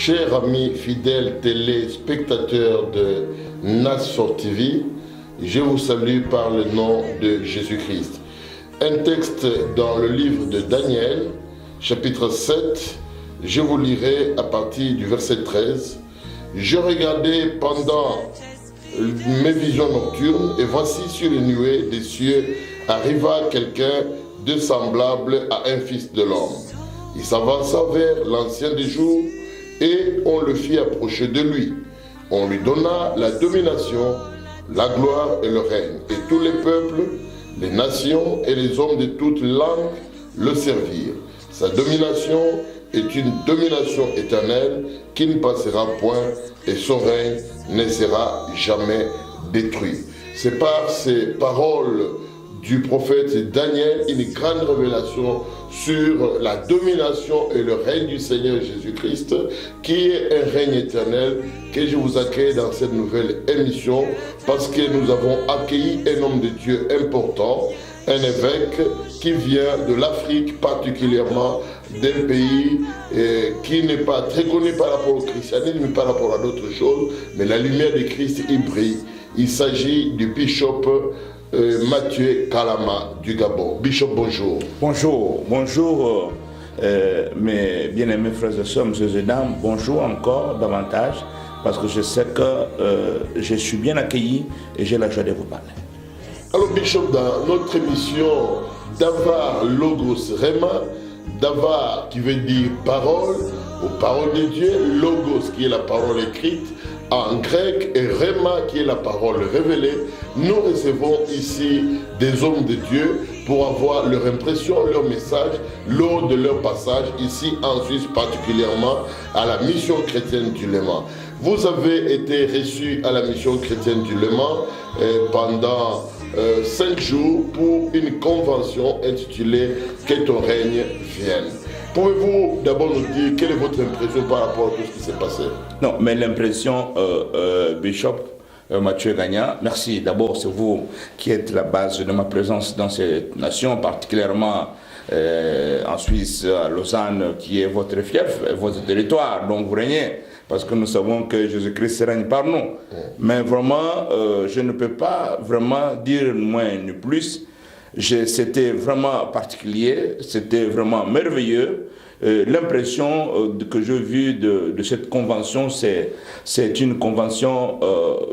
Chers amis fidèles téléspectateurs de Nassau TV, je vous salue par le nom de Jésus-Christ. Un texte dans le livre de Daniel, chapitre 7, je vous lirai à partir du verset 13. Je regardais pendant mes visions nocturnes, et voici sur les nuées des cieux arriva quelqu'un de semblable à un fils de l'homme. Il s'avança vers l'ancien des jours, et on le fit approcher de lui. On lui donna la domination, la gloire et le règne. Et tous les peuples, les nations et les hommes de toutes langues le servirent. Sa domination est une domination éternelle qui ne passera point et son règne ne sera jamais détruit. C'est par ces paroles du prophète Daniel une grande révélation sur la domination et le règne du Seigneur Jésus-Christ, qui est un règne éternel, que je vous accueille dans cette nouvelle émission, parce que nous avons accueilli un homme de Dieu important, un évêque qui vient de l'Afrique, particulièrement d'un pays qui n'est pas très connu par rapport au christianisme, mais par rapport à d'autres choses, mais la lumière de Christ y brille. Il s'agit du bishop Mathieu Kalama du Gabon. Bishop, bonjour. Bonjour, mes bien-aimés frères et sœurs, messieurs et dames. Bonjour encore davantage, parce que je sais que je suis bien accueilli et j'ai la joie de vous parler. Alors Bishop, dans notre émission Davar Logos Rema, Davar qui veut dire parole, ou parole de Dieu, Logos qui est la parole écrite en grec et Rema qui est la parole révélée, nous recevons ici des hommes de Dieu pour avoir leur impression, leur message lors de leur passage ici en Suisse, particulièrement à la mission chrétienne du Léman. Vous avez été reçu à la mission chrétienne du Léman pendant 5 jours pour une convention intitulée « Que ton règne vienne ». Pouvez-vous d'abord nous dire quelle est votre impression par rapport à tout ce qui s'est passé? Non, mais l'impression, Bishop Mathieu Gagna, merci. D'abord, c'est vous qui êtes la base de ma présence dans cette nation, particulièrement en Suisse, à Lausanne, qui est votre fief, votre territoire, dont vous régnez. Parce que nous savons que Jésus-Christ règne par nous. Mais vraiment, je ne peux pas vraiment dire moins ni plus. C'était vraiment particulier, c'était vraiment merveilleux. L'impression que j'ai vue de cette convention, c'est une convention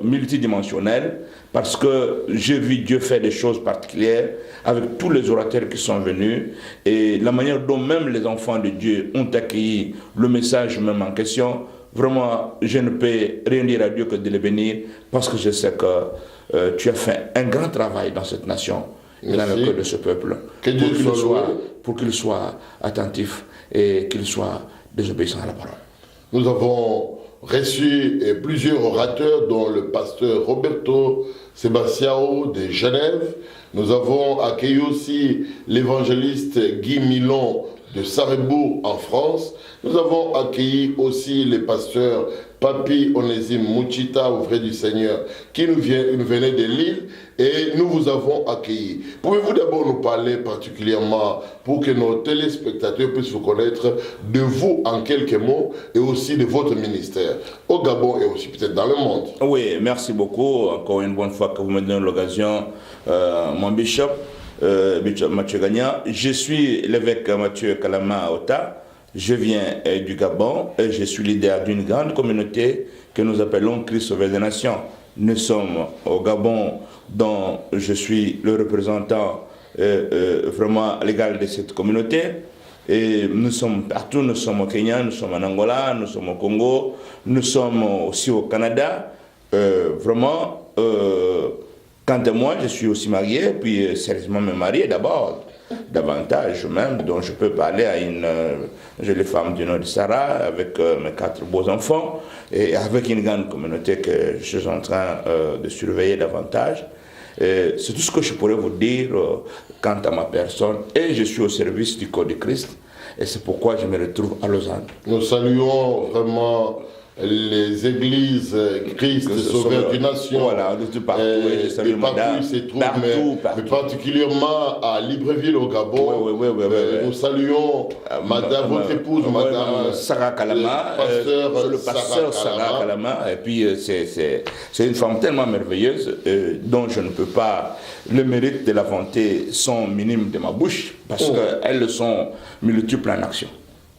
multidimensionnelle, parce que j'ai vu Dieu faire des choses particulières avec tous les orateurs qui sont venus, et la manière dont même les enfants de Dieu ont accueilli le message même en question. Vraiment, je ne peux rien dire à Dieu que de le bénir, parce que je sais que tu as fait un grand travail dans cette nation. Et dans le cœur de ce peuple, pour qu'il soit attentif et qu'il soit désobéissant à la parole. Nous avons reçu plusieurs orateurs, dont le pasteur Roberto Sebastião de Genève. Nous avons accueilli aussi l'évangéliste Guy Milon de Sarrebourg en France. Nous avons accueilli aussi les pasteurs Papi Onésime Mouchita, ouvrier du Seigneur, qui nous venait de Lille, et nous vous avons accueillis. Pouvez-vous d'abord nous parler particulièrement, pour que nos téléspectateurs puissent vous connaître, de vous en quelques mots, et aussi de votre ministère, au Gabon et aussi peut-être dans le monde? Oui, merci beaucoup, encore une bonne fois que vous me donnez l'occasion, mon bishop, Bishop Mathieu Gagna. Je suis l'évêque Mathieu Kalama Ota. Je viens du Gabon et je suis leader d'une grande communauté que nous appelons Christ Sauveur des Nations. Nous sommes au Gabon, dont je suis le représentant vraiment légal de cette communauté. Et nous sommes partout, nous sommes au Kenya, nous sommes en Angola, nous sommes au Congo, nous sommes aussi au Canada. Quant à moi, je suis aussi marié, puis sérieusement me marié d'abord. Davantage même, dont je peux parler à une jolie femme du nom de Sarah, avec mes 4 beaux enfants, et avec une grande communauté que je suis en train de surveiller davantage. C'est tout ce que je pourrais vous dire quant à ma personne, et je suis au service du corps de Christ, et c'est pourquoi je me retrouve à Lausanne. Nous saluons vraiment les églises Christ Sauveur des Nations. Voilà, de partout, de partout il se trouve, mais particulièrement à Libreville au Gabon. Nous saluons Madame, votre épouse, Madame Sarah Kalama, le pasteur Sarah Kalama. Et puis c'est une femme tellement merveilleuse dont je ne peux pas, le mérite de la vanter sont minimes de ma bouche parce qu'elles sont multiples en action.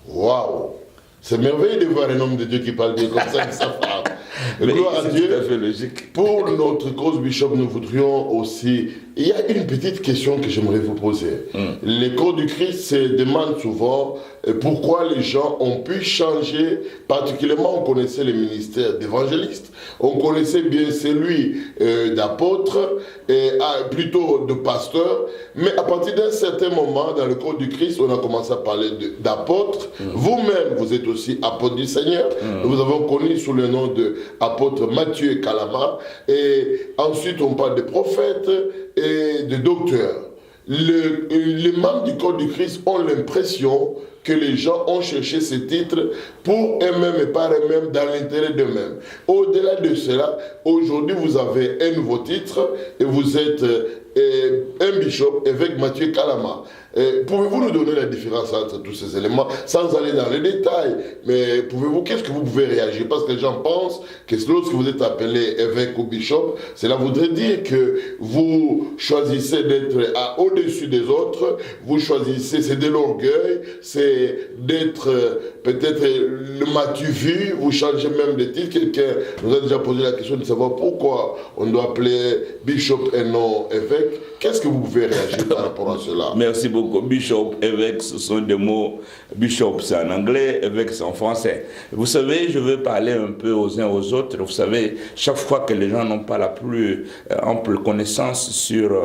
Waouh! C'est merveilleux de voir un homme de Dieu qui parle bien comme ça de sa femme. Gloire à Dieu. Tout à fait logique. Pour notre cause, Bishop, nous voudrions aussi... Il y a une petite question que j'aimerais vous poser. Les corps du Christ se demandent souvent pourquoi les gens ont pu changer. Particulièrement, on connaissait le ministère d'évangéliste. On connaissait bien celui d'apôtre, plutôt de pasteur. Mais à partir d'un certain moment, dans le corps du Christ, on a commencé à parler d'apôtre. Vous-même, vous êtes aussi apôtre du Seigneur. Nous vous avons connu sous le nom d'apôtre Mathieu Kalama. Et ensuite, on parle de prophète et de docteur. Les membres du corps du Christ ont l'impression que les gens ont cherché ces titres pour eux-mêmes et par eux-mêmes dans l'intérêt d'eux-mêmes. Au-delà de cela, aujourd'hui vous avez un nouveau titre et vous êtes un bishop, évêque Mathieu Kalama. Pouvez-vous nous donner la différence entre tous ces éléments sans aller dans les détails? Mais qu'est-ce que vous pouvez réagir? Parce que les gens pensent que lorsque vous êtes appelé évêque ou bishop, cela voudrait dire que vous choisissez d'être au-dessus des autres, vous choisissez, c'est de l'orgueil, c'est d'être peut-être le Mathieu vu, vous changez même de titre. Quelqu'un nous a déjà posé la question de savoir pourquoi on doit appeler bishop et non évêque. Qu'est-ce que vous pouvez réagir par rapport à cela? Merci beaucoup. Bishop, évêque, ce sont des mots. Bishop, c'est en anglais, évêque, c'est en français. Vous savez, je veux parler un peu aux uns aux autres. Vous savez, chaque fois que les gens n'ont pas la plus ample connaissance sur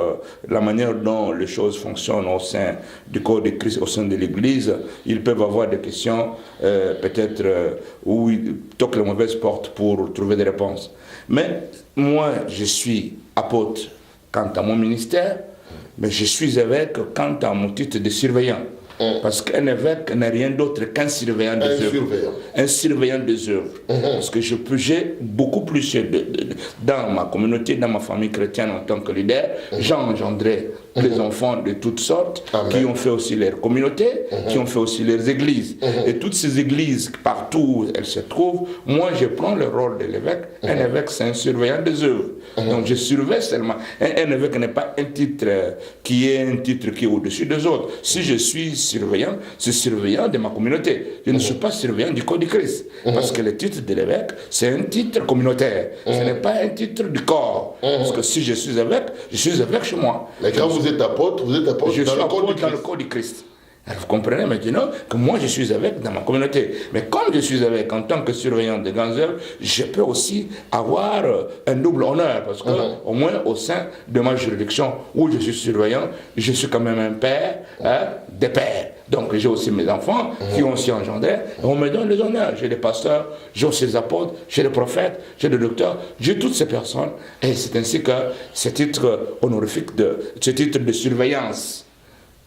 la manière dont les choses fonctionnent au sein du corps de Christ, au sein de l'Église, ils peuvent avoir des questions, peut-être, où ils toquent les mauvaises portes pour trouver des réponses. Mais moi, je suis apôtre quant à mon ministère, mais je suis évêque quant à mon titre de surveillant. Parce qu'un évêque n'est rien d'autre qu'un surveillant des œuvres. Un surveillant des œuvres. Parce que j'ai beaucoup plus dans ma communauté, dans ma famille chrétienne en tant que leader, j'ai engendré des enfants de toutes sortes qui ont fait aussi leur communauté, qui ont fait aussi leurs églises. Et toutes ces églises, partout où elles se trouvent, moi je prends le rôle de l'évêque. Un évêque, c'est un surveillant des œuvres. Donc je surveille seulement. Un évêque n'est pas un titre qui est au-dessus des autres. Si je suis surveillant, c'est surveillant de ma communauté. Je ne suis pas surveillant du corps du Christ. Parce que le titre de l'évêque, c'est un titre communautaire. Ce n'est pas un titre du corps. Parce que si je suis évêque chez moi. Mais quand vous êtes apôtre, je suis apôtre dans le corps du Christ. Alors vous comprenez maintenant que moi je suis évêque dans ma communauté. Mais comme je suis évêque en tant que surveillant des grandes œuvres, je peux aussi avoir un double honneur. Parce que au moins au sein de ma juridiction où je suis surveillant, je suis quand même un père des pères. Donc j'ai aussi mes enfants qui ont aussi engendré. Et on me donne les honneurs. J'ai des pasteurs, j'ai aussi les apôtres, j'ai des prophètes, j'ai des docteurs, j'ai toutes ces personnes. Et c'est ainsi que ce titre honorifique, ce titre de surveillance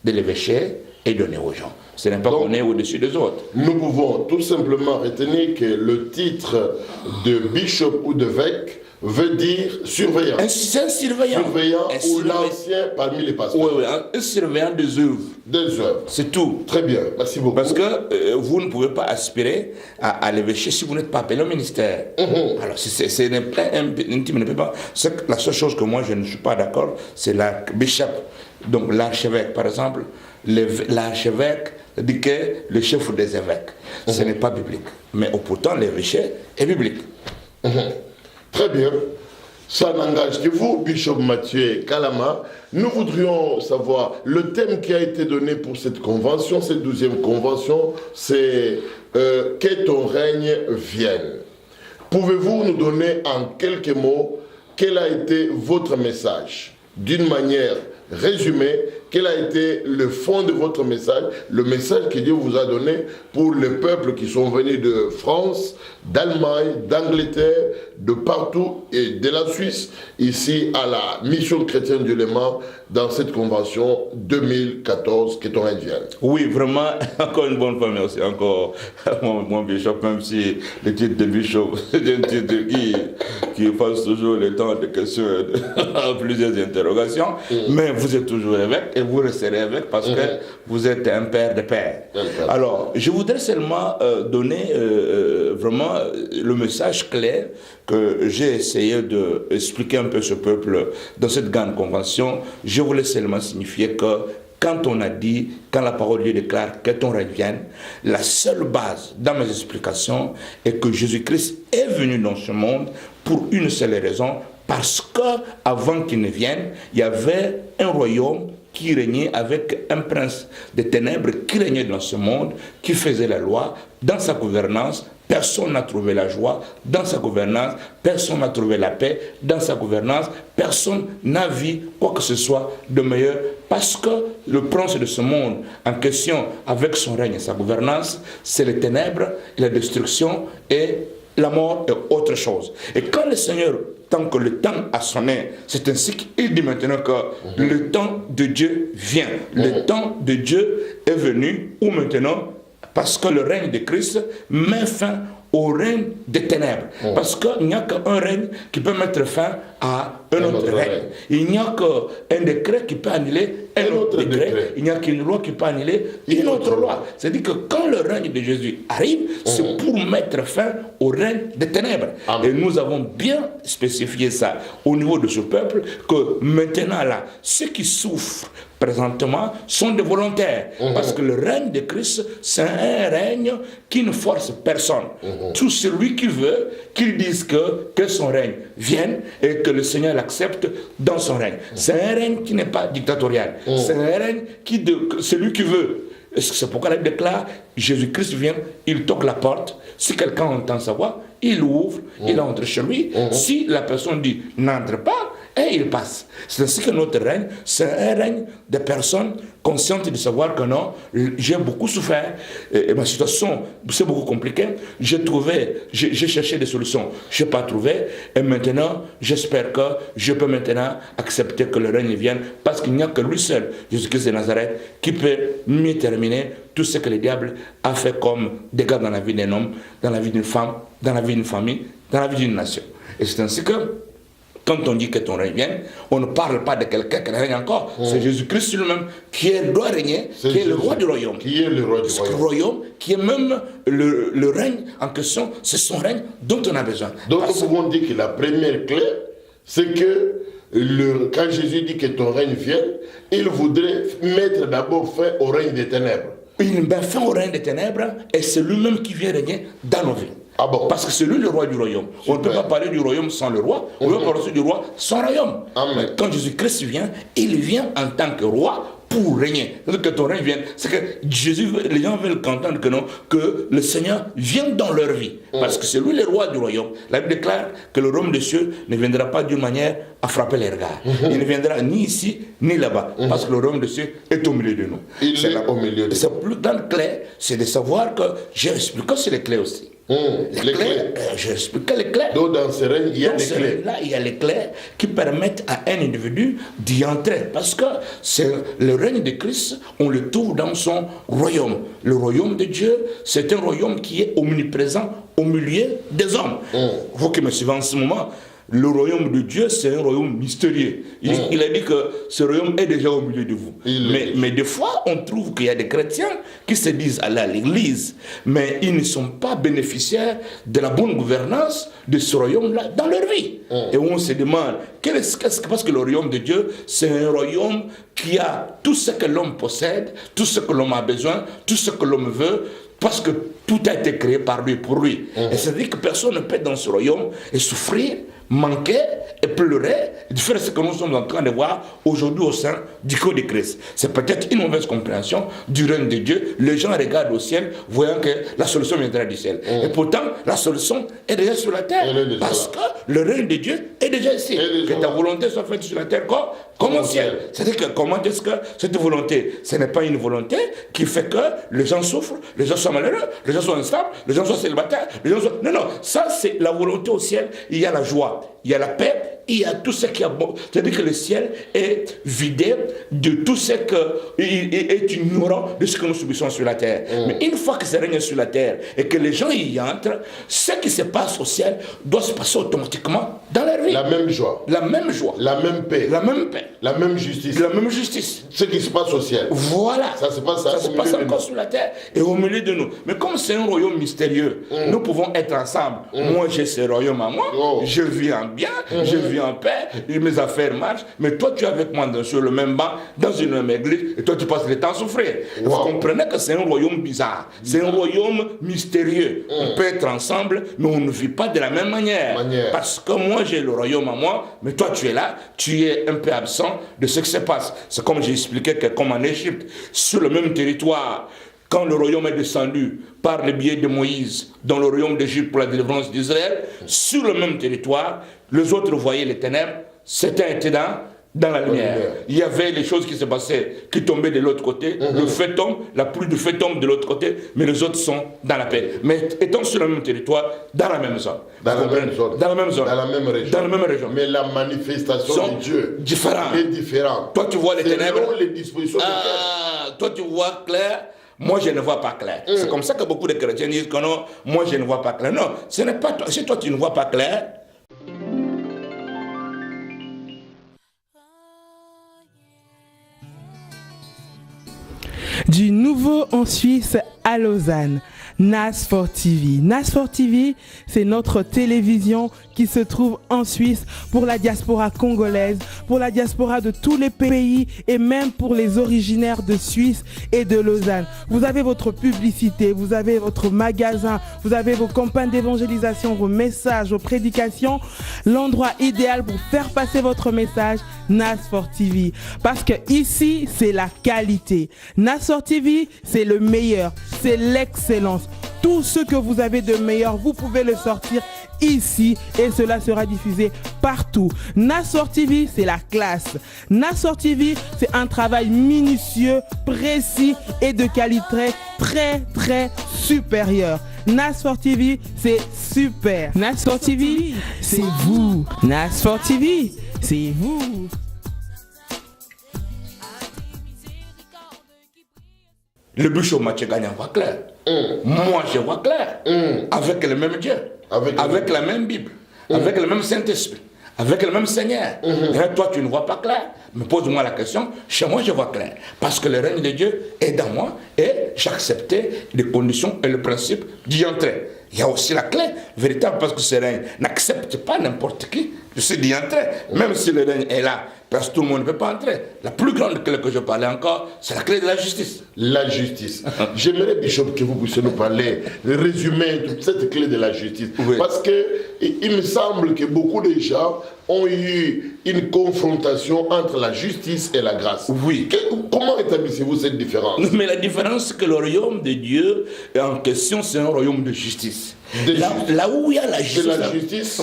de l'évêché est donné aux gens. Ce n'est pas qu'on est au-dessus des autres. Nous pouvons tout simplement retenir que le titre de bishop ou d'évêque veut dire surveillant. C'est un surveillant. Surveillant ou l'ancien parmi les pasteurs. Oui, un surveillant des œuvres. Des œuvres. C'est tout. Très bien, merci beaucoup. Parce que vous ne pouvez pas aspirer à l'évêché si vous n'êtes pas appelé au ministère. Alors, c'est la seule chose que moi je ne suis pas d'accord, c'est la bishop. Donc l'archevêque, par exemple, l'archevêque dit que le chef des évêques. Ce n'est pas biblique. Mais pourtant, l'évêché est biblique. Très bien. Ça n'engage que vous, Bishop Mathieu Kalama. Nous voudrions savoir le thème qui a été donné pour cette convention, cette 12e convention, c'est que ton règne vienne. Pouvez-vous nous donner en quelques mots quel a été votre message, d'une manière résumée, quel a été le fond de votre message, le message que Dieu vous a donné pour les peuples qui sont venus de France, d'Allemagne, d'Angleterre, de partout et de la Suisse, ici à la mission chrétienne du Léman, dans cette convention 2014 que ton règne vienne. Oui, vraiment, encore une bonne fois, merci encore mon bishop, même si le titre de bishop, c'est un titre qui passe toujours le temps de questions, plusieurs interrogations, mais vous êtes toujours évêque et vous resterez évêque parce que vous êtes un père de pères. Alors, je voudrais seulement donner vraiment le message clair que j'ai essayé d'expliquer un peu ce peuple dans cette grande convention. Je voulais seulement signifier que quand on a dit, quand la parole de Dieu déclare que ton règne vienne, la seule base dans mes explications est que Jésus-Christ est venu dans ce monde pour une seule raison, parce qu'avant qu'il ne vienne, il y avait un royaume qui régnait avec un prince des ténèbres qui régnait dans ce monde, qui faisait la loi. Dans sa gouvernance, personne n'a trouvé la joie. Dans sa gouvernance, personne n'a trouvé la paix. Dans sa gouvernance, personne n'a vu quoi que ce soit de meilleur, parce que le prince de ce monde en question, avec son règne et sa gouvernance, c'est les ténèbres, la destruction et la mort est autre chose. Et quand le Seigneur, tant que le temps a sonné, c'est ainsi qu'il dit maintenant que le temps de Dieu vient. Le temps de Dieu est venu, ou maintenant, parce que le règne de Christ met fin au règne des ténèbres. Parce qu'il n'y a qu'un règne qui peut mettre fin à un autre règne. Il n'y a qu'un décret qui peut annuler un autre décret. Il n'y a qu'une loi qui peut annuler une autre loi. C'est-à-dire que quand le règne de Jésus arrive, c'est pour mettre fin au règne des ténèbres. Et nous avons bien spécifié ça au niveau de ce peuple, que maintenant là, ceux qui souffrent présentement sont des volontaires. Parce que le règne de Christ, c'est un règne qui ne force personne. Tout celui qui veut, qu'il dise que son règne vienne et que le Seigneur l'accepte dans son règne. C'est un règne qui n'est pas dictatorial. C'est un règne qui, celui qui veut. C'est pourquoi la Bible déclare, Jésus-Christ vient, il toque la porte. Si quelqu'un entend sa voix, il ouvre, il entre chez lui. Si la personne dit n'entre pas, et il passe. C'est ainsi que notre règne, c'est un règne de personnes conscientes de savoir que non, j'ai beaucoup souffert, et ma situation, c'est beaucoup compliqué. J'ai cherché des solutions, je n'ai pas trouvé, et maintenant, j'espère que je peux maintenant accepter que le règne vienne, parce qu'il n'y a que lui seul, Jésus-Christ de Nazareth, qui peut mieux terminer tout ce que le diable a fait comme dégâts dans la vie d'un homme, dans la vie d'une femme, dans la vie d'une famille, dans la vie d'une nation. Et c'est ainsi que quand on dit que ton règne vient, on ne parle pas de quelqu'un qui règne encore. C'est Jésus-Christ lui-même qui doit régner, qui est le roi du royaume. Qui est le roi du royaume. Qui est même le règne en question, c'est son règne dont on a besoin. Donc nous pouvons dire que la première clé, c'est que quand Jésus dit que ton règne vienne, il voudrait mettre d'abord fin au règne des ténèbres. Il met fin au règne des ténèbres et c'est lui-même qui vient régner dans nos vies. Ah bon? Parce que c'est lui le roi du royaume. On ne peut pas parler du royaume sans le roi. On ne peut pas parler du roi sans royaume. Amen. Quand Jésus-Christ vient, il vient en tant que roi pour régner. C'est-à-dire que ton règne vient. C'est que Jésus, les gens veulent entendre que non, que le Seigneur vient dans leur vie. Parce que c'est lui le roi du royaume. La Bible déclare que le royaume des cieux ne viendra pas d'une manière à frapper les regards. Il ne viendra ni ici, ni là-bas. Parce que le royaume des cieux est au milieu de nous. Il est au milieu de nous. C'est plus dans le clé, c'est de savoir que j'ai expliqué c'est les clés aussi. Les clés, j'ai expliqué les clés. Donc dans ce règne, il y a les clés. Là, il y a les clés qui permettent à un individu d'y entrer. Parce que c'est le règne de Christ, on le trouve dans son royaume. Le royaume de Dieu, c'est un royaume qui est omniprésent au milieu des hommes. Vous qui me suivez en ce moment, le royaume de Dieu, c'est un royaume mystérieux. Il a dit que ce royaume est déjà au milieu de vous. Mais des fois, on trouve qu'il y a des chrétiens qui se disent aller à l'église, mais ils ne sont pas bénéficiaires de la bonne gouvernance de ce royaume-là dans leur vie. Et on se demande, parce que le royaume de Dieu, c'est un royaume qui a tout ce que l'homme possède, tout ce que l'homme a besoin, tout ce que l'homme veut, parce que tout a été créé par lui, pour lui. Et c'est-à-dire que personne ne peut être dans ce royaume et souffrir manquer et pleurer de faire ce que nous sommes en train de voir aujourd'hui au sein du corps de Christ. C'est peut-être une mauvaise compréhension du règne de Dieu. Les gens regardent au ciel, voyant que la solution viendra du ciel. Et pourtant, la solution est déjà sur la terre. Parce que le règne de Dieu est déjà ici. Que ta volonté soit faite sur la terre comme au ciel. C'est-à-dire que comment est-ce que cette volonté, ce n'est pas une volonté qui fait que les gens souffrent, les gens sont malheureux, les gens sont instables, les gens sont célibataires, les gens sont... Non, non, ça c'est la volonté au ciel. Il y a la joie, il y a la paix, il y a tout ce qui est bon. C'est-à-dire que le ciel est vidé de tout ce qui est ignorant de ce que nous subissons sur la terre. Mais une fois que ça règne sur la terre et que les gens y entrent, ce qui se passe au ciel doit se passer automatiquement dans leur vie. La même joie. La même joie. La même paix. La même paix. La même justice. La même justice. Ce qui se passe au ciel. Voilà. Ça se passe, encore sur la terre et au milieu de nous. Mais comme c'est un royaume mystérieux, nous pouvons être ensemble. Moi, j'ai ce royaume à moi. Je vis en bien, je vis en paix, mes affaires marchent. Mais toi, tu es avec moi sur le même banc, dans une même église, et toi, tu passes le temps à souffrir. Vous comprenez que c'est un royaume bizarre. C'est un royaume mystérieux. On peut être ensemble, mais on ne vit pas de la même manière. Parce que moi, j'ai le royaume à moi, mais toi, tu es là, tu es un peu absent de ce qui se passe. C'est comme j'ai expliqué que comme en Égypte, sur le même territoire, quand le royaume est descendu par le biais de Moïse dans le royaume d'Égypte pour la délivrance d'Israël, sur le même territoire, les autres voyaient les ténèbres, certains étaient dans la lumière. Il y avait les choses qui se passaient, qui tombaient de l'autre côté, le feu tombe, la pluie de feu tombe de l'autre côté, mais les autres sont dans la paix. Mais étant sur le même territoire, dans la même zone. Dans la même zone. Dans la même zone. Dans la même région. Dans la même région. Mais la manifestation de Dieu est différente. Toi, tu vois les ténèbres. Les dispositions de toi, tu vois clair. Moi, je ne vois pas clair. C'est comme ça que beaucoup de chrétiens disent que non, moi, je ne vois pas clair. Non, ce n'est pas toi. Si toi, tu ne vois pas clair, du nouveau en Suisse à Lausanne. NAS4 TV. NAS4 TV, c'est notre télévision qui se trouve en Suisse pour la diaspora congolaise, pour la diaspora de tous les pays et même pour les originaires de Suisse et de Lausanne. Vous avez votre publicité, vous avez votre magasin, vous avez vos campagnes d'évangélisation, vos messages, vos prédications. L'endroit idéal pour faire passer votre message, NAS4 TV. Parce que ici, c'est la qualité. NAS4 TV, c'est le meilleur, c'est l'excellence. Tout ce que vous avez de meilleur, vous pouvez le sortir ici et cela sera diffusé partout. NAS4 TV, c'est la classe. NAS4 TV, c'est un travail minutieux, précis et de qualité très supérieure. NAS4 TV, c'est super. NAS4 TV, c'est vous. NAS4 TV, c'est vous. Le bishop Mathieu Gagnon voit clair. Moi, je vois clair. Avec le même Dieu. Avec la même Bible. Avec le même Saint-Esprit. Avec le même Seigneur. Et toi, tu ne vois pas clair. Mais pose-moi la question. Chez moi, je vois clair. Parce que le règne de Dieu est dans moi. Et j'acceptais les conditions et le principe d'y entrer. Il y a aussi la clé véritable parce que ce règne n'accepte pas n'importe qui. Je sais d'y entrer. Même si le règne est là. Parce que tout le monde ne peut pas entrer. La plus grande clé que je parlais encore, c'est la clé de la justice. La justice. J'aimerais, Bishop, que vous puissiez nous parler, résumer toute cette clé de la justice. Oui. Parce que il me semble que beaucoup de gens ont eu une confrontation entre la justice et la grâce. Oui. Comment établissez-vous cette différence? Mais la différence, c'est que le royaume de Dieu en question, c'est un royaume de justice. Là où il y a la justice. De la justice,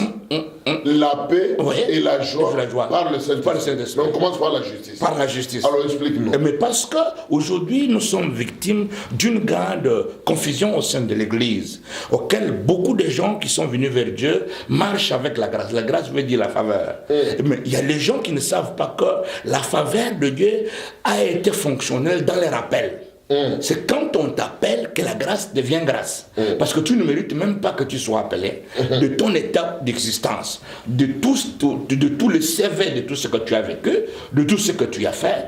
la paix et la joie, par le Saint-Esprit. On commence par la justice. Par la justice. Alors explique-nous. Mais parce qu'aujourd'hui, nous sommes victimes d'une grande confusion au sein de l'Église, auquel beaucoup de gens qui sont venus vers Dieu marchent avec la grâce. La grâce veut dire la faveur. Mais il y a les gens qui ne savent pas que la faveur de Dieu a été fonctionnelle dans les rappels. C'est quand on t'appelle que la grâce devient grâce. Parce que tu ne mérites même pas que tu sois appelé de ton état d'existence, de tout le CV, de tout ce que tu as vécu, de tout ce que tu as fait.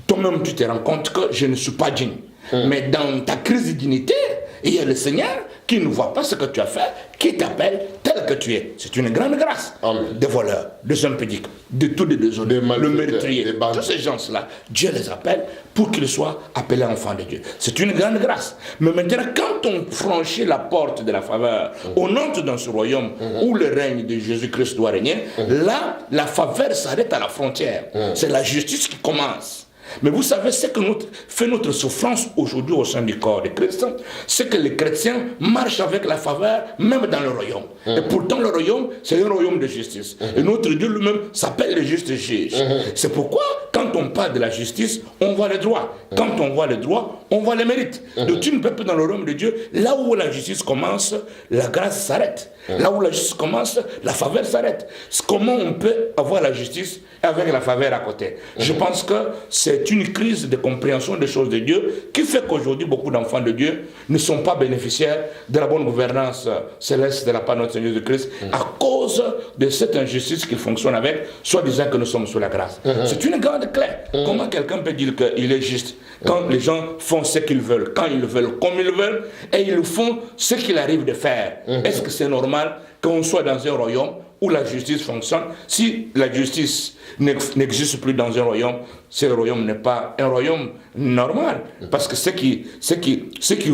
Toi-même, tu te rends compte que je ne suis pas digne. Mais dans ta crise de dignité, il y a le Seigneur qui ne voit pas ce que tu as fait, qui t'appelle tel tel que tu es. C'est une grande grâce. Amen. Des voleurs, des impédiques, de tous les déshonnés, le meurtrier, tous ces gens-là, Dieu les appelle pour qu'ils soient appelés enfants de Dieu. C'est une grande grâce. Mais maintenant, quand on franchit la porte de la faveur, on entre dans ce royaume où le règne de Jésus-Christ doit régner, là, la faveur s'arrête à la frontière. C'est la justice qui commence. Mais vous savez, ce que fait notre souffrance aujourd'hui au sein du corps de Christ, c'est que les chrétiens marchent avec la faveur, même dans le royaume. Et pourtant, le royaume, c'est un royaume de justice. Et notre Dieu lui-même s'appelle le juste juge. C'est pourquoi, quand on parle de la justice, on voit les droits. Quand on voit les droits, on voit les mérites. Donc tu ne peux pas dans le royaume de Dieu, là où la justice commence, la grâce s'arrête. Là où la justice commence, la faveur s'arrête. Comment on peut avoir la justice avec la faveur à côté? Je pense que c'est une crise de compréhension des choses de Dieu qui fait qu'aujourd'hui, beaucoup d'enfants de Dieu ne sont pas bénéficiaires de la bonne gouvernance céleste de la part de notre Seigneur Jésus-Christ à cause de cette injustice qu'il fonctionne avec, soit disant que nous sommes sous la grâce. C'est une grande clé. Comment quelqu'un peut dire qu'il est juste quand les gens font ce qu'ils veulent, quand ils veulent, comme ils veulent, et ils font ce qu'il arrive de faire? Est-ce que c'est normal qu'on soit dans un royaume où la justice fonctionne? Si la justice n'existe plus dans un royaume, ce royaume n'est pas un royaume normal. Parce que ce qui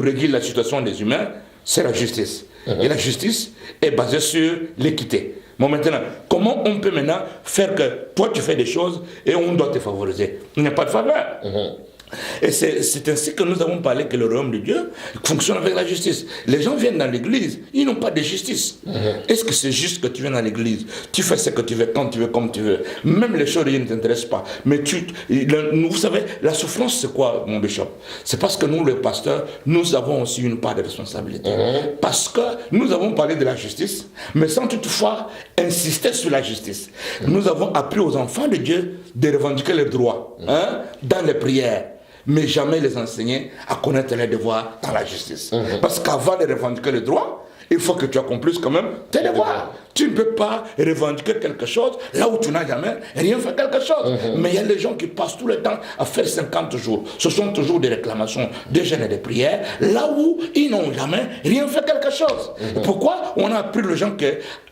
régule la situation des humains, c'est la justice. Et la justice est basée sur l'équité. Bon, maintenant, comment on peut maintenant faire que toi tu fais des choses et on doit te favoriser? Il n'y a pas de faveur. Et c'est ainsi que nous avons parlé que le royaume de Dieu fonctionne avec la justice. Les gens viennent dans l'église, ils n'ont pas de justice. Est-ce que c'est juste que tu viens dans l'église, tu fais ce que tu veux, quand tu veux, comme tu veux? Même les choses ne t'intéressent pas. Mais vous savez, la souffrance c'est quoi, mon bishop? C'est parce que nous, les pasteurs, nous avons aussi une part de responsabilité. Parce que nous avons parlé de la justice, mais sans toutefois insister sur la justice. Nous avons appris aux enfants de Dieu de revendiquer leurs droits dans les prières, mais jamais les enseigner à connaître les devoirs dans la justice. Parce qu'avant de revendiquer les droits, il faut que tu accomplisses quand même tes devoirs. Tu ne peux pas revendiquer quelque chose là où tu n'as jamais rien fait quelque chose. Mais il y a des gens qui passent tout le temps à faire 50 jours. Ce sont toujours des réclamations, des jeûnes et des prières, là où ils n'ont jamais rien fait quelque chose. Pourquoi on a appris aux gens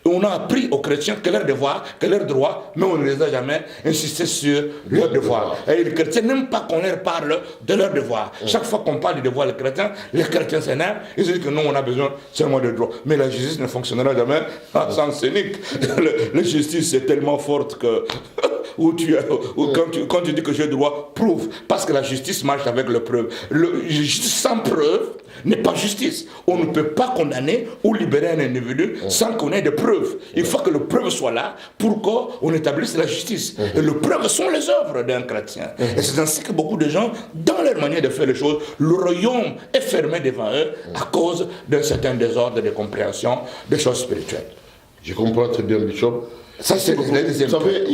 on a appris aux chrétiens que leurs devoirs, que leurs droits, mais on ne les a jamais insisté sur leurs devoirs. Et les chrétiens n'aiment pas qu'on leur parle de leurs devoirs. Chaque fois qu'on parle des devoirs des chrétiens s'énervent, ils disent que non, on a besoin seulement de droits. Mais la justice ne fonctionnera jamais sans scénique. La justice est tellement forte que quand tu dis que j'ai droit, prouve. Parce que la justice marche avec les preuves. Justice sans preuve n'est pas justice. On ne peut pas condamner ou libérer un individu sans qu'on ait des preuves. Il faut que les preuves soient là pour qu'on établisse la justice. Et les preuves sont les œuvres d'un chrétien. Et c'est ainsi que beaucoup de gens, dans leur manière de faire les choses, le royaume est fermé devant eux à cause d'un certain désordre de compréhension des choses spirituelles. Je comprends très bien, Bishop. Ça, c'est vous savez,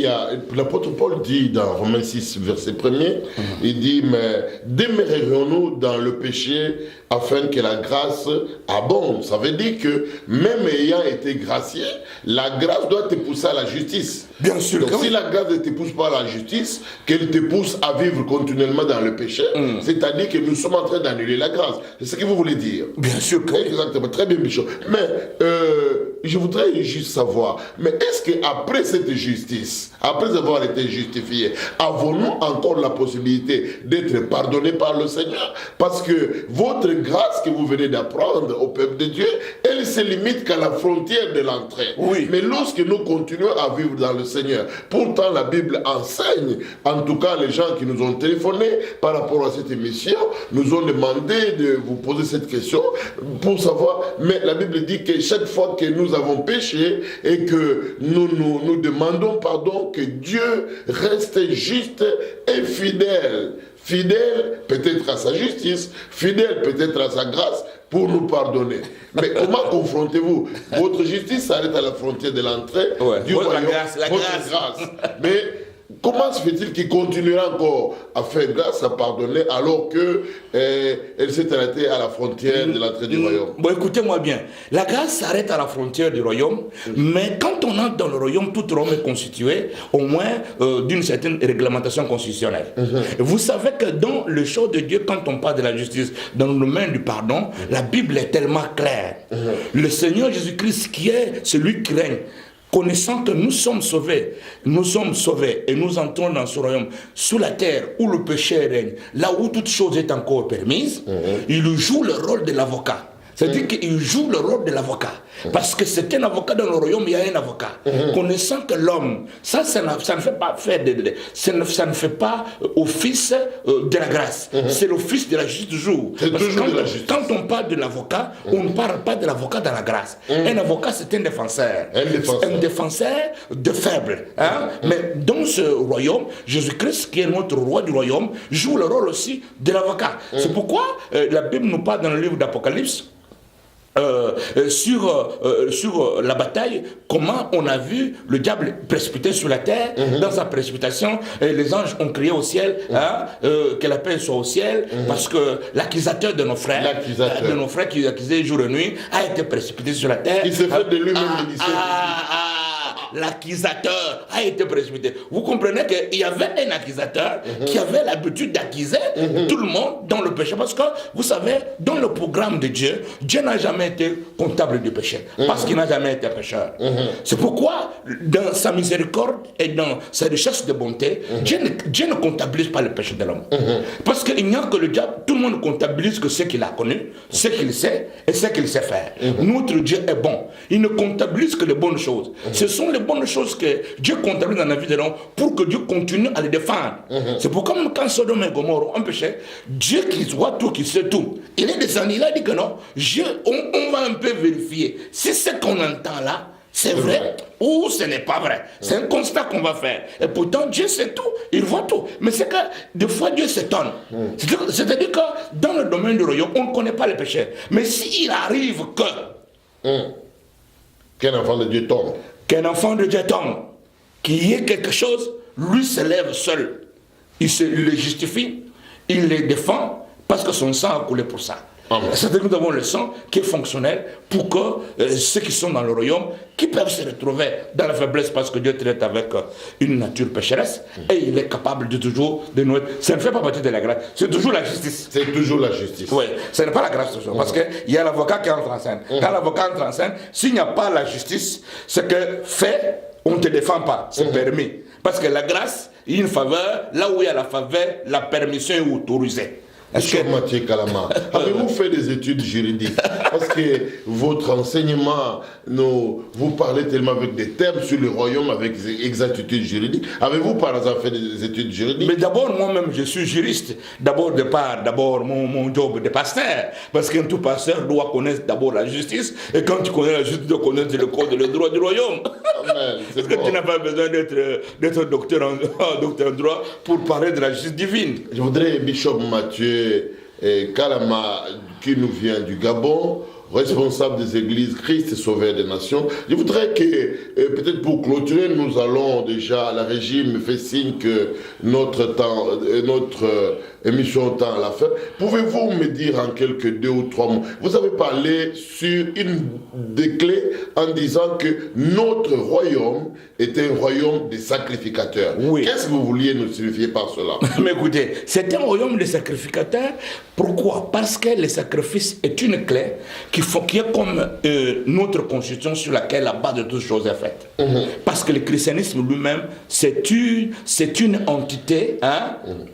l'apôtre Paul dit dans Romains 6, verset 1er, il dit, mais demeurerions-nous dans le péché afin que la grâce abonde? Ça veut dire que même ayant été gracié, la grâce doit te pousser à la justice. Bien sûr. Donc si la grâce ne te pousse pas à la justice, qu'elle te pousse à vivre continuellement dans le péché, c'est-à-dire que nous sommes en train d'annuler la grâce. C'est ce que vous voulez dire? Bien sûr que oui. Exactement, très bien, Bishop. Mais je voudrais juste savoir, mais est-ce qu'après cette justice, après avoir été justifiés, avons-nous encore la possibilité d'être pardonnés par le Seigneur? Parce que votre grâce que vous venez d'apprendre au peuple de Dieu, elle se limite qu'à la frontière de l'entrée. Oui. Mais lorsque nous continuons à vivre dans le Seigneur, pourtant la Bible enseigne, en tout cas les gens qui nous ont téléphoné par rapport à cette émission, nous ont demandé de vous poser cette question pour savoir, mais la Bible dit que chaque fois que nous avons péché et que nous demandons pardon, que Dieu reste juste et fidèle. Fidèle peut-être à sa justice, fidèle peut-être à sa grâce pour nous pardonner. Mais comment confrontez-vous? Votre justice s'arrête à la frontière de l'entrée du royaume, la grâce. Mais comment se fait-il qu'il continuera encore à faire grâce, à pardonner, alors qu'elle s'est arrêtée à la frontière de l'entrée du royaume? Bon, écoutez-moi bien. La grâce s'arrête à la frontière du royaume, mais quand on entre dans le royaume, tout Rome est constitué au moins d'une certaine réglementation constitutionnelle. Vous savez que dans le champ de Dieu, quand on parle de la justice, dans le domaine du pardon, la Bible est tellement claire. Le Seigneur Jésus-Christ, qui est celui qui règne, connaissant que nous sommes sauvés et nous entrons dans ce royaume, sous la terre où le péché règne, là où toute chose est encore permise, il joue le rôle de l'avocat. C'est-à-dire qu'il joue le rôle de l'avocat. Parce que c'est un avocat dans le royaume, il y a un avocat. Connaissant que l'homme, ça ne fait pas ça ne fait pas office de la grâce. C'est l'office de la justice toujours. Quand on parle de l'avocat, on ne parle pas de l'avocat dans la grâce. Un avocat, c'est un défenseur. Un défenseur de faible. Hein? Mais dans ce royaume, Jésus-Christ, qui est notre roi du royaume, joue le rôle aussi de l'avocat. C'est pourquoi la Bible nous parle dans le livre d'Apocalypse, sur la bataille, comment on a vu le diable précipiter sur la terre. Dans sa précipitation, les anges ont crié au ciel, que la paix soit au ciel, parce que l'accusateur de nos frères, qui accusait jour et nuit, a été précipité sur la terre. Il s'est fait de lui-même l'accusateur a été précipité. Vous comprenez qu'il y avait un accusateur qui avait l'habitude d'accuser tout le monde dans le péché. Parce que, vous savez, dans le programme de Dieu, Dieu n'a jamais été comptable du péché. Parce qu'il n'a jamais été pécheur. C'est pourquoi, dans sa miséricorde et dans sa richesse de bonté, Dieu ne comptabilise pas le péché de l'homme. Parce qu'il n'y a que le diable, tout le monde comptabilise que ce qu'il a connu, ce qu'il sait et ce qu'il sait faire. Notre Dieu est bon. Il ne comptabilise que les bonnes choses. Ce sont les bonnes choses que Dieu comptabilise dans la vie de l'homme pour que Dieu continue à les défendre. C'est pourquoi même quand Sodome et Gomorrhe ont péché, Dieu qui voit tout, qui sait tout, il est descendu, il a dit que non, on va un peu vérifier si ce qu'on entend là, c'est vrai ou ce n'est pas vrai. C'est un constat qu'on va faire. Et pourtant, Dieu sait tout, il voit tout. Mais c'est que des fois, Dieu s'étonne. C'est-à-dire que dans le domaine du royaume, on ne connaît pas les péchés. Mais s'il arrive qu'un enfant de Dieu tombe, qu'il y ait quelque chose, lui se lève seul. Il le justifie, il les défend, parce que son sang a coulé pour ça. C'est-à-dire que nous avons le sang qui est fonctionnel pour que ceux qui sont dans le royaume, qui peuvent se retrouver dans la faiblesse parce que Dieu traite avec une nature pécheresse, et il est capable de toujours de nous... Ça ne fait pas partie de la grâce, c'est toujours la justice. C'est toujours la justice. Oui, ce n'est pas la grâce toujours, parce qu'il y a l'avocat qui entre en scène. Quand l'avocat entre en scène, s'il n'y a pas la justice, c'est que on ne te défend pas, c'est permis. Parce que la grâce, il y a une faveur, là où il y a la faveur, la permission est autorisée. Mathieu Kalama, avez-vous fait des études juridiques? Parce que votre enseignement, vous parlez tellement avec des termes sur le royaume, avec exactitude juridique. Avez-vous par hasard fait des études juridiques? Mais d'abord, moi-même, je suis juriste. D'abord, mon job de pasteur. Parce qu'un tout pasteur doit connaître d'abord la justice. Et quand tu connais la justice, tu dois connaître le code et le droit du royaume. Amen, parce que tu n'as pas besoin d'être docteur en droit pour parler de la justice divine. Je voudrais, Bishop Mathieu Kalama, qui nous vient du Gabon, responsable des églises Christ et Sauveur des Nations. Je voudrais que, peut-être pour clôturer, nous allons déjà, la régie me fait signe que notre émission tend à la fin. Pouvez-vous me dire en quelques 2 ou 3 mots, vous avez parlé sur une des clés en disant que notre royaume est un royaume des sacrificateurs. Oui. Qu'est-ce que vous vouliez nous signifier par cela? Mais écoutez, c'est un royaume des sacrificateurs. Pourquoi? Parce que le sacrifice est une clé qui est comme notre constitution sur laquelle la base de toutes choses est faite. Parce que le christianisme lui-même, c'est une entité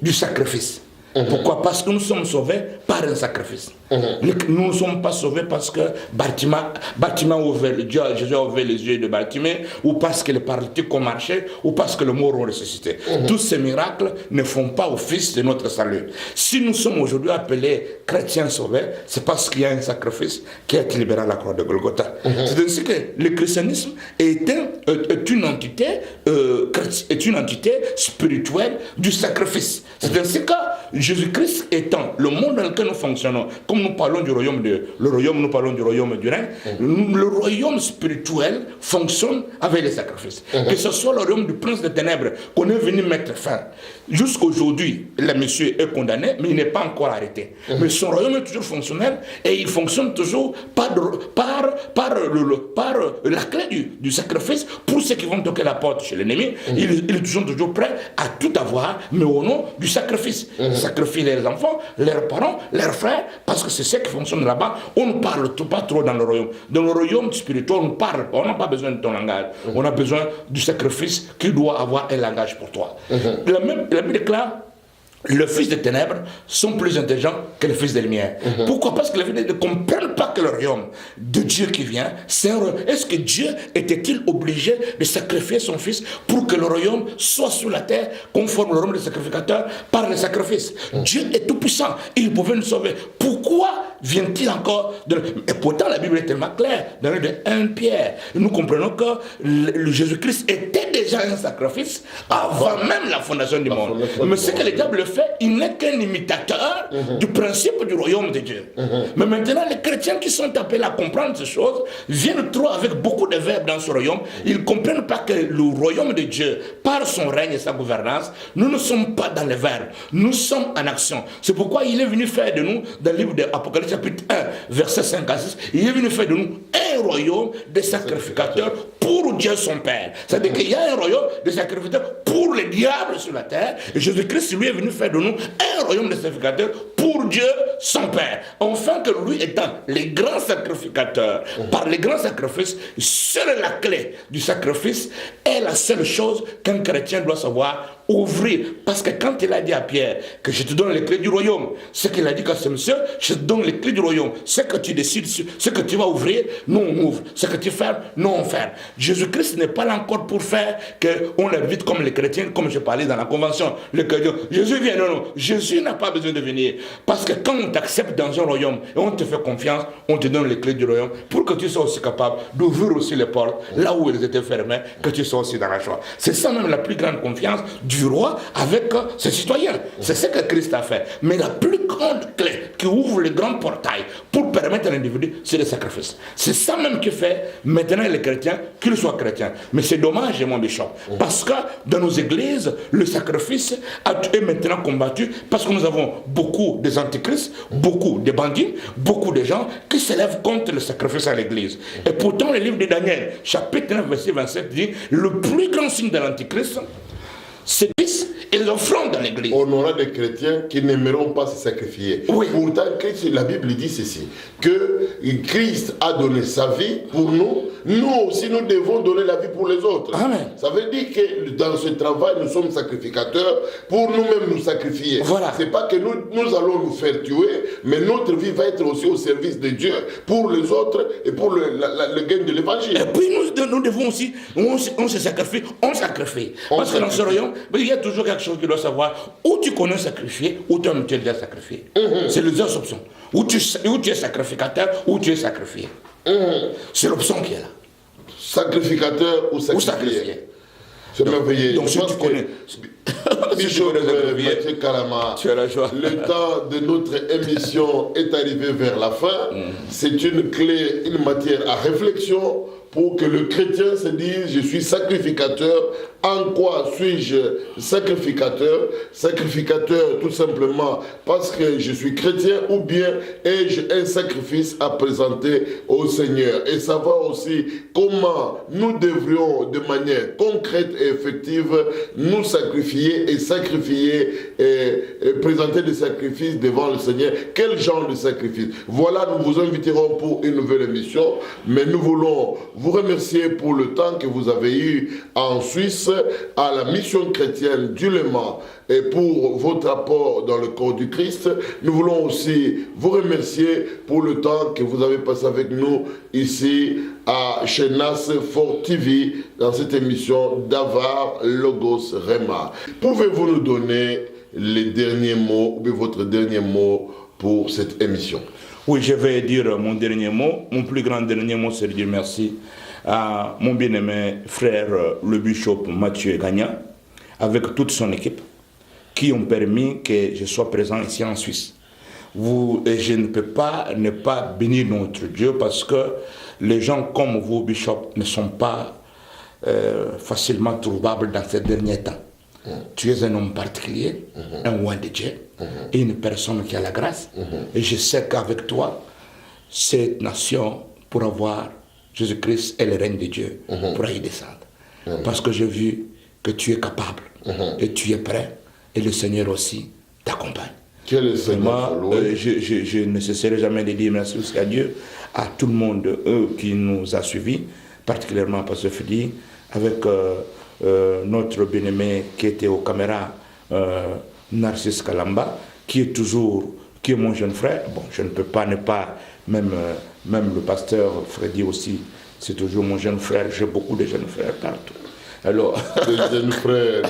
du sacrifice. Pourquoi? Parce que nous sommes sauvés par un sacrifice. Nous ne sommes pas sauvés parce que Bartimée a ouvert Jésus a ouvert les yeux de Bartimée, ou parce que les paralytiques ont marché, ou parce que les morts ont ressuscité. Tous ces miracles ne font pas office de notre salut. Si nous sommes aujourd'hui appelés chrétiens sauvés, c'est parce qu'il y a un sacrifice qui a été libéré à la croix de Golgotha. C'est ainsi que le christianisme est une entité spirituelle du sacrifice. C'est ainsi que Jésus-Christ étant le monde dans lequel nous fonctionnons, comme nous parlons du royaume nous parlons du royaume du règne, le royaume spirituel fonctionne avec les sacrifices. Que ce soit le royaume du prince des ténèbres qu'on est venu mettre fin. Jusqu'aujourd'hui, le monsieur est condamné, mais il n'est pas encore arrêté. Mais son royaume est toujours fonctionnel et il fonctionne toujours par la clé du sacrifice pour ceux qui vont toquer la porte chez l'ennemi. Il est toujours prêt à tout avoir, mais au nom du sacrifice. Sacrifier les enfants, leurs parents, leurs frères, parce que c'est ce qui fonctionne là-bas. On ne parle pas trop dans le royaume. Dans le royaume spirituel, on parle, on n'a pas besoin de ton langage. On a besoin du sacrifice qui doit avoir un langage pour toi. La Bible déclare, les fils des ténèbres sont plus intelligents que les fils des lumières. Pourquoi? Parce que les fils ne comprennent pas que le royaume de Dieu qui vient, c'est un royaume. Est-ce que Dieu était-il obligé de sacrifier son fils pour que le royaume soit sur la terre, conforme au royaume des sacrificateurs, par les sacrifices? Dieu est tout puissant, il pouvait nous sauver. Pourquoi vient-il encore Et pourtant la Bible est tellement claire, dans le de 1 Pierre, nous comprenons que le Jésus-Christ était déjà un sacrifice avant même la fondation du monde. Mais ce que le diable fait, il n'est qu'un imitateur du principe du royaume de Dieu. Mais maintenant, les chrétiens qui sont appelés à comprendre ces choses viennent trop avec beaucoup de verbes dans ce royaume. Ils ne comprennent pas que le royaume de Dieu, par son règne et sa gouvernance, nous ne sommes pas dans les verbes, nous sommes en action. C'est pourquoi il est venu faire de nous, dans le livre de Apocalypse chapitre 1, verset 5 à 6, il est venu faire de nous un royaume de sacrificateurs pour Dieu son Père. C'est-à-dire qu'il y a un royaume de sacrificateurs pour les diables sur la terre, et Jésus-Christ lui est venu faire de nous un royaume de sacrificateurs pour Dieu son Père. Enfin que lui étant les grands sacrificateurs, par les grands sacrifices, seule la clé du sacrifice est la seule chose qu'un chrétien doit savoir ouvrir. Parce que quand il a dit à Pierre que je te donne les clés du royaume, ce qu'il a dit à ce monsieur, je te donne les clés du royaume. Ce que tu décides, ce que tu vas ouvrir, nous on ouvre. Ce que tu fermes, nous on ferme. Jésus-Christ n'est pas là encore pour faire qu'on l'invite comme les chrétiens, comme je parlais dans la convention. Les chrétiens, Jésus vient, non. Jésus n'a pas besoin de venir. Parce que quand on t'accepte dans un royaume et on te fait confiance, on te donne les clés du royaume pour que tu sois aussi capable d'ouvrir aussi les portes là où elles étaient fermées, que tu sois aussi dans la joie. C'est ça même la plus grande confiance du roi avec ses citoyens. C'est ce que Christ a fait. Mais la plus grande clé qui ouvre les grands portails pour permettre à l'individu, c'est le sacrifice. C'est ça même qui fait maintenant les chrétiens, qu'ils soient chrétiens. Mais c'est dommage, mon bishop, parce que dans nos églises, le sacrifice est maintenant combattu parce que nous avons beaucoup des antichrists, beaucoup de bandits, beaucoup de gens qui s'élèvent contre le sacrifice à l'église. Et pourtant, le livre de Daniel, chapitre 9, verset 27, dit le plus grand signe de l'antichrist, c'est et les offrandes dans l'église. On aura des chrétiens qui n'aimeront pas se sacrifier. Oui. Pourtant, la Bible dit ceci, que Christ a donné sa vie pour nous, nous aussi nous devons donner la vie pour les autres. Amen. Ça veut dire que dans ce travail, nous sommes sacrificateurs pour nous-mêmes nous sacrifier. Voilà. C'est pas que nous allons nous faire tuer, mais notre vie va être aussi au service de Dieu pour les autres et pour le gain de l'évangile. Et puis nous devons aussi, on se sacrifie, on sacrifie. Parce que dans ce royaume, il y a toujours quelque chose qui doit savoir où tu connais sacrifier, où tu es déjà sacrifié. C'est les deux options. Où tu es sacrificateur, où tu es sacrifié. C'est l'option qui est là. Sacrificateur ou sacrifié. C'est merveilleux. Donc si tu connais... Bishop Mathieu Kalama, le temps de notre émission est arrivé vers la fin. C'est une clé, une matière à réflexion pour que le chrétien se dise je suis sacrificateur. En quoi suis-je sacrificateur? Sacrificateur tout simplement parce que je suis chrétien, ou bien ai-je un sacrifice à présenter au Seigneur? Et savoir aussi comment nous devrions de manière concrète et effective nous sacrifier et présenter des sacrifices devant le Seigneur. Quel genre de sacrifice? Voilà, nous vous inviterons pour une nouvelle émission, mais nous voulons vous remercier pour le temps que vous avez eu en Suisse à la mission chrétienne du Léman et pour votre apport dans le corps du Christ. Nous voulons aussi vous remercier pour le temps que vous avez passé avec nous ici chez NAS Fort TV dans cette émission d'Avar Logos Rema. Pouvez-vous nous donner les derniers mots ou votre dernier mot pour cette émission? Oui, je vais dire mon dernier mot. Mon plus grand dernier mot, c'est de dire merci à mon bien-aimé frère le bishop Mathieu Gagna, avec toute son équipe, qui ont permis que je sois présent ici en Suisse. Et je ne peux pas ne pas bénir notre Dieu parce que les gens comme vous, Bishop, ne sont pas facilement trouvables dans ces derniers temps. Tu es un homme particulier, un roi de Dieu, et une personne qui a la grâce. Et je sais qu'avec toi, cette nation pourra voir Jésus-Christ et le règne de Dieu pourra y descendre. Parce que j'ai vu que tu es capable et tu es prêt, et le Seigneur aussi t'accompagne. Vraiment, je ne cesserai jamais de dire merci aussi à Dieu, à tout le monde, eux qui nous a suivis, particulièrement Pasteur Fidi, avec notre bien-aimé qui était aux caméras, Narcisse Kalamba, qui est mon jeune frère. Bon, je ne peux pas ne pas, même le pasteur Freddy aussi, c'est toujours mon jeune frère. J'ai beaucoup de jeunes frères partout. Alors, des jeunes frères.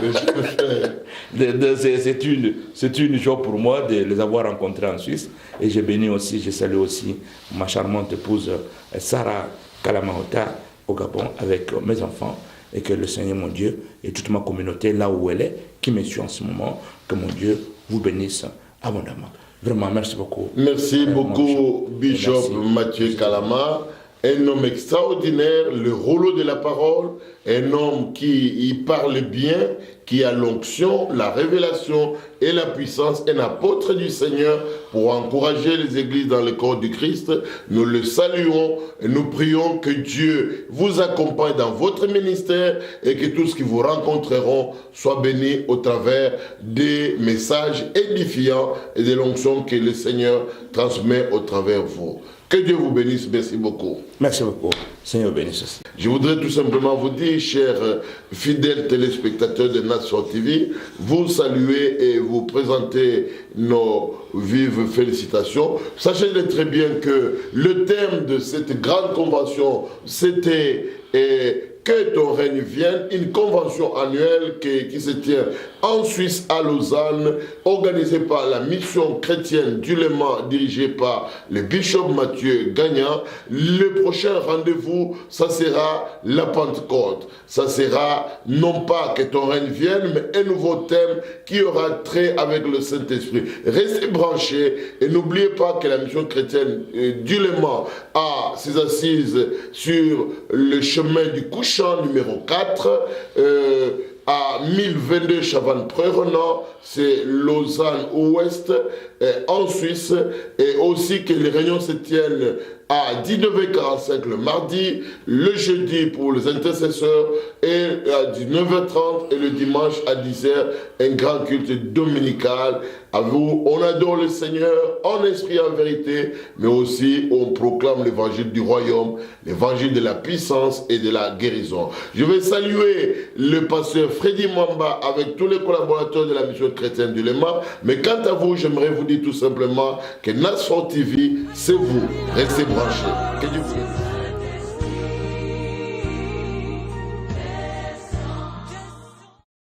C'est une joie pour moi de les avoir rencontrés en Suisse. Et je salue aussi ma charmante épouse Sarah Kalamahota au Gabon avec mes enfants. Et que le Seigneur, mon Dieu, et toute ma communauté, là où elle est, qui me suit en ce moment, que mon Dieu vous bénisse abondamment. Vraiment, merci beaucoup. Merci beaucoup, Bishop Mathieu Kalama. Un homme extraordinaire, le rouleau de la parole, un homme qui y parle bien, qui a l'onction, la révélation et la puissance, un apôtre du Seigneur pour encourager les églises dans le corps du Christ. Nous le saluons et nous prions que Dieu vous accompagne dans votre ministère et que tout ce qui vous rencontreront soit béni au travers des messages édifiants et de l'onction que le Seigneur transmet au travers vous. Que Dieu vous bénisse, merci beaucoup. Merci beaucoup. Seigneur bénisse aussi. Je voudrais tout simplement vous dire, chers fidèles téléspectateurs de Nation TV, vous saluer et vous présenter nos vives félicitations. Sachez très bien que le thème de cette grande convention, c'était que ton règne vienne, une convention annuelle qui se tient en Suisse à Lausanne, organisée par la mission chrétienne du Léman, dirigée par le bishop Mathieu Gagnan. Le prochain rendez-vous, ça sera la Pentecôte. Ça sera non pas que ton règne vienne, mais un nouveau thème qui aura trait avec le Saint-Esprit. Restez branchés et n'oubliez pas que la mission chrétienne du Léman a ses assises sur le chemin du couchant numéro 4, à 1022 Chavannes-Preux-Renan, c'est Lausanne-Ouest, en Suisse, et aussi que les réunions se tiennent à 19h45 le mardi, le jeudi pour les intercesseurs, et à 19h30 et le dimanche à 10h, un grand culte dominical. À vous, on adore le Seigneur en esprit et en vérité, mais aussi on proclame l'évangile du royaume, l'évangile de la puissance et de la guérison. Je vais saluer le pasteur Freddy Mwamba avec tous les collaborateurs de la mission chrétienne du Léman, mais quant à vous, j'aimerais vous dire tout simplement que Nation TV, c'est vous. Restez branchés. Que Dieu vous bénisse.